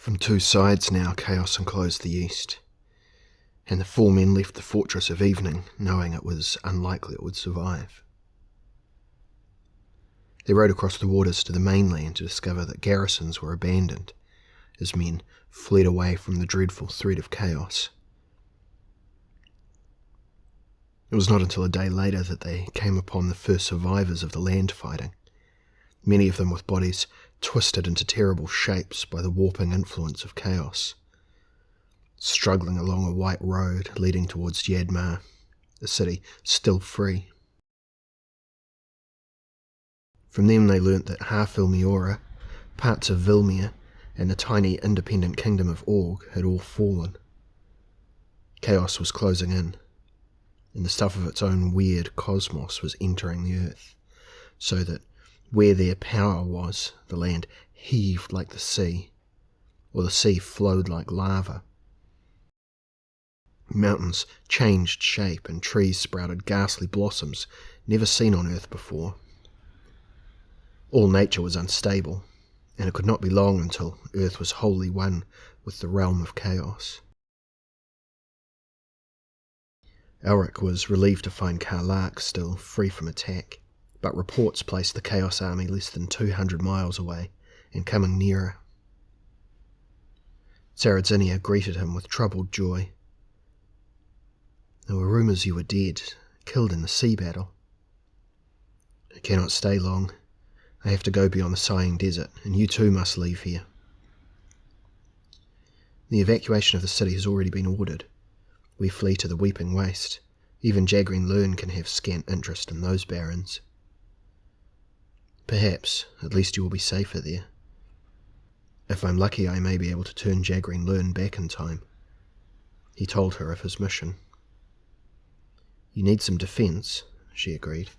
From two sides now, chaos enclosed the east, and the four men left the fortress of evening, knowing it was unlikely it would survive. They rode across the waters to the mainland to discover that garrisons were abandoned, as men fled away from the dreadful threat of chaos. It was not until a day later that they came upon the first survivors of the land fighting, many of them with bodies twisted into terrible shapes by the warping influence of chaos, struggling along a white road leading towards Yadmar, the city still free. From them they learnt that half Ilmiora, parts of Vilmir, and the tiny independent kingdom of Org had all fallen. Chaos was closing in, and the stuff of its own weird cosmos was entering the earth, so that where their power was, the land heaved like the sea, or the sea flowed like lava. Mountains changed shape and trees sprouted ghastly blossoms never seen on earth before. All nature was unstable, and it could not be long until earth was wholly one with the realm of chaos. Elric was relieved to find Karlach still free from attack, but reports placed the Chaos Army less than 200 miles away and coming nearer. Saradzinia greeted him with troubled joy. There were rumours you were dead, killed in the sea battle. I cannot stay long. I have to go beyond the sighing desert, and you too must leave here. The evacuation of the city has already been ordered. We flee to the Weeping Waste. Even Jagreen Lern can have scant interest in those barrens. Perhaps, at least you will be safer there. If I'm lucky, I may be able to turn Jagreen Lern back in time. He told her of his mission. You need some defence, she agreed,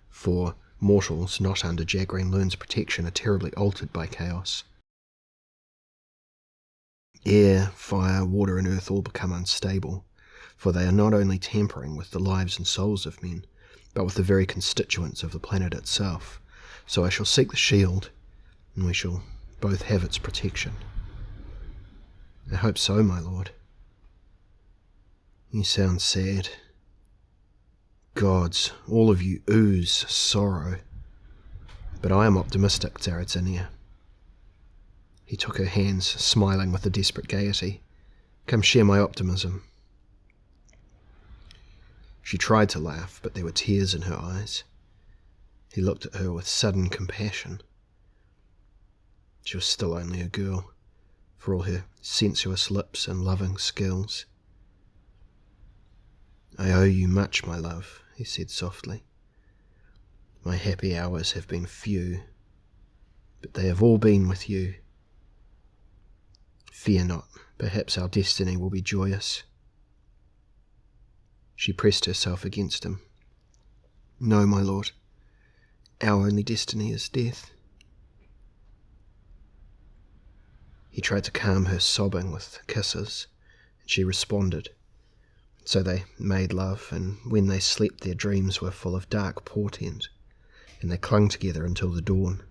for mortals not under Jagreen Lern's protection are terribly altered by chaos. Air, fire, water and earth all become unstable, for they are not only tampering with the lives and souls of men, but with the very constituents of the planet itself. So I shall seek the shield, and we shall both have its protection. I hope so, my lord. You sound sad. Gods, all of you ooze sorrow. But I am optimistic, Saradzinia. He took her hands, smiling with a desperate gaiety. Come share my optimism. She tried to laugh, but there were tears in her eyes. He looked at her with sudden compassion. She was still only a girl, for all her sensuous lips and loving skills. I owe you much, my love, he said softly. My happy hours have been few, but they have all been with you. Fear not, perhaps our destiny will be joyous. She pressed herself against him. No, my lord. Our only destiny is death. He tried to calm her sobbing with kisses, and she responded. So they made love, and when they slept their dreams were full of dark portent, and they clung together until the dawn,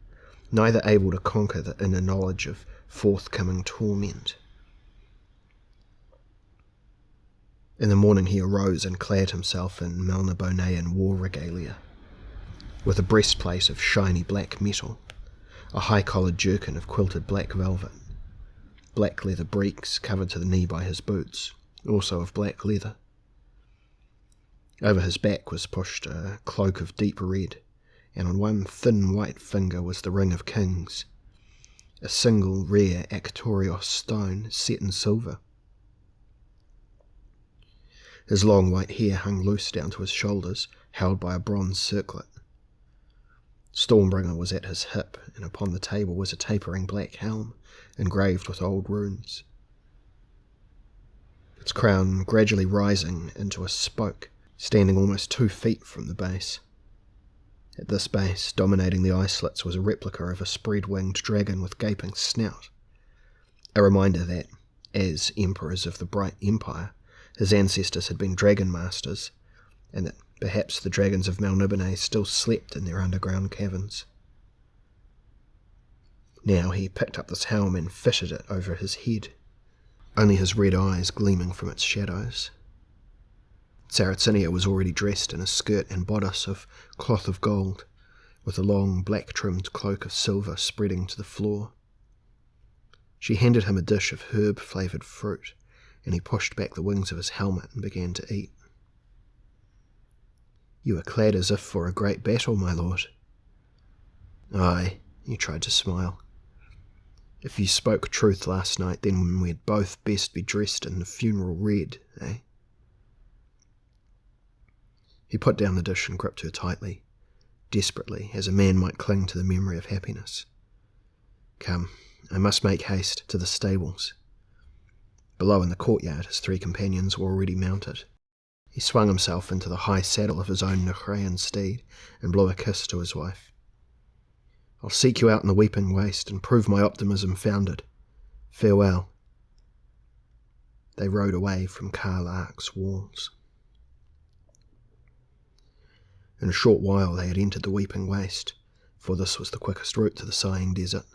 neither able to conquer the inner knowledge of forthcoming torment. In the morning he arose and clad himself in Melnibonéan war regalia, with a breastplate of shiny black metal, a high-collared jerkin of quilted black velvet, black leather breeks covered to the knee by his boots, also of black leather. Over his back was pushed a cloak of deep red, and on one thin white finger was the ring of kings, a single rare Actorios stone set in silver. His long white hair hung loose down to his shoulders, held by a bronze circlet. Stormbringer was at his hip, and upon the table was a tapering black helm, engraved with old runes. Its crown gradually rising into a spoke, standing almost 2 feet from the base. At this base, dominating the eye slits, was a replica of a spread-winged dragon with gaping snout, a reminder that, as emperors of the Bright Empire, his ancestors had been dragon masters, and that perhaps the dragons of Melniboné still slept in their underground caverns. Now he picked up this helm and fitted it over his head, only his red eyes gleaming from its shadows. Sarrasinia was already dressed in a skirt and bodice of cloth of gold, with a long black-trimmed cloak of silver spreading to the floor. She handed him a dish of herb-flavoured fruit, and he pushed back the wings of his helmet and began to eat. "You are clad as if for a great battle, my lord." "Aye," he tried to smile. "If you spoke truth last night, then we'd both best be dressed in the funeral red, eh?" He put down the dish and gripped her tightly, desperately, as a man might cling to the memory of happiness. "Come, I must make haste to the stables." Below in the courtyard, his 3 companions were already mounted. He swung himself into the high saddle of his own Nahraean steed and blew a kiss to his wife. "I'll seek you out in the weeping waste and prove my optimism founded. Farewell." They rode away from Karl Ark's walls. In a short while they had entered the weeping waste, for this was the quickest route to the sighing desert.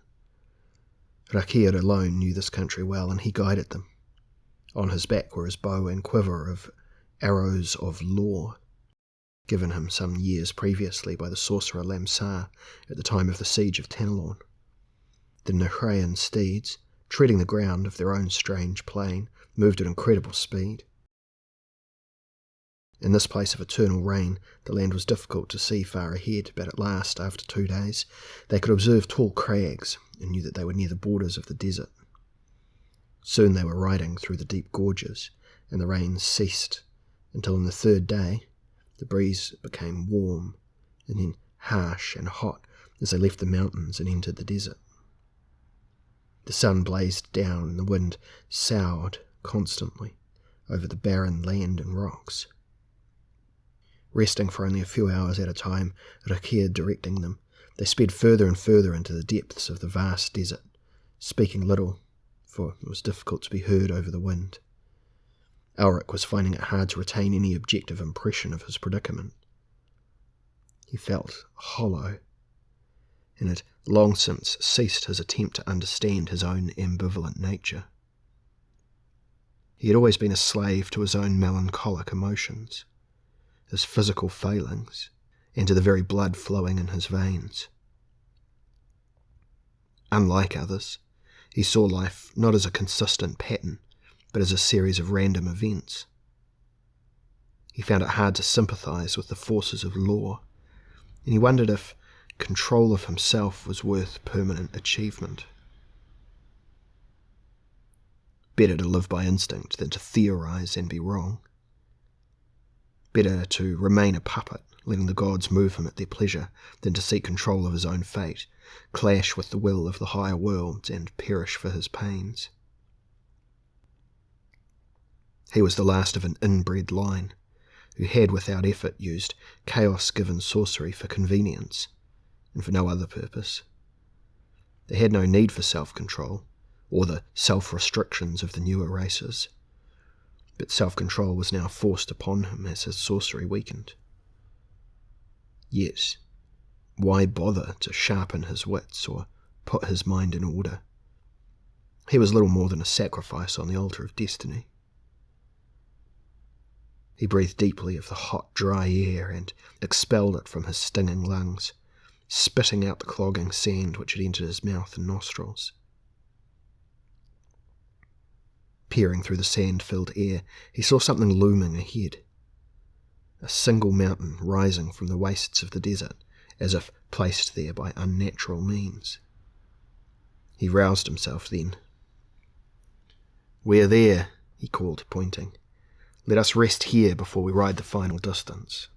Rakir alone knew this country well, and he guided them. On his back were his bow and quiver of arrows of lore, given him some years previously by the sorcerer Lamsar at the time of the siege of Tanelorn. The Nahraean steeds, treading the ground of their own strange plain, moved at incredible speed. In this place of eternal rain, the land was difficult to see far ahead, but at last, after 2 days, they could observe tall crags and knew that they were near the borders of the desert. Soon they were riding through the deep gorges, and the rain ceased, until on the 3rd day the breeze became warm, and then harsh and hot as they left the mountains and entered the desert. The sun blazed down, and the wind soughed constantly over the barren land and rocks. Resting for only a few hours at a time, Rakir directing them, they sped further and further into the depths of the vast desert, speaking little, for it was difficult to be heard over the wind. Elric was finding it hard to retain any objective impression of his predicament. He felt hollow, and had long since ceased his attempt to understand his own ambivalent nature. He had always been a slave to his own melancholic emotions, his physical failings, and to the very blood flowing in his veins. Unlike others, he saw life not as a consistent pattern, but as a series of random events. He found it hard to sympathize with the forces of law, and he wondered if control of himself was worth permanent achievement. Better to live by instinct than to theorize and be wrong. Better to remain a puppet, letting the gods move him at their pleasure, than to seek control of his own fate, clash with the will of the higher worlds, and perish for his pains. He was the last of an inbred line, who had without effort used chaos-given sorcery for convenience, and for no other purpose. They had no need for self-control, or the self-restrictions of the newer races. But self-control was now forced upon him as his sorcery weakened. Yet, why bother to sharpen his wits or put his mind in order? He was little more than a sacrifice on the altar of destiny. He breathed deeply of the hot, dry air and expelled it from his stinging lungs, spitting out the clogging sand which had entered his mouth and nostrils. Peering through the sand-filled air, he saw something looming ahead. A single mountain rising from the wastes of the desert, as if placed there by unnatural means. He roused himself then. "We're there," he called, pointing. "Let us rest here before we ride the final distance."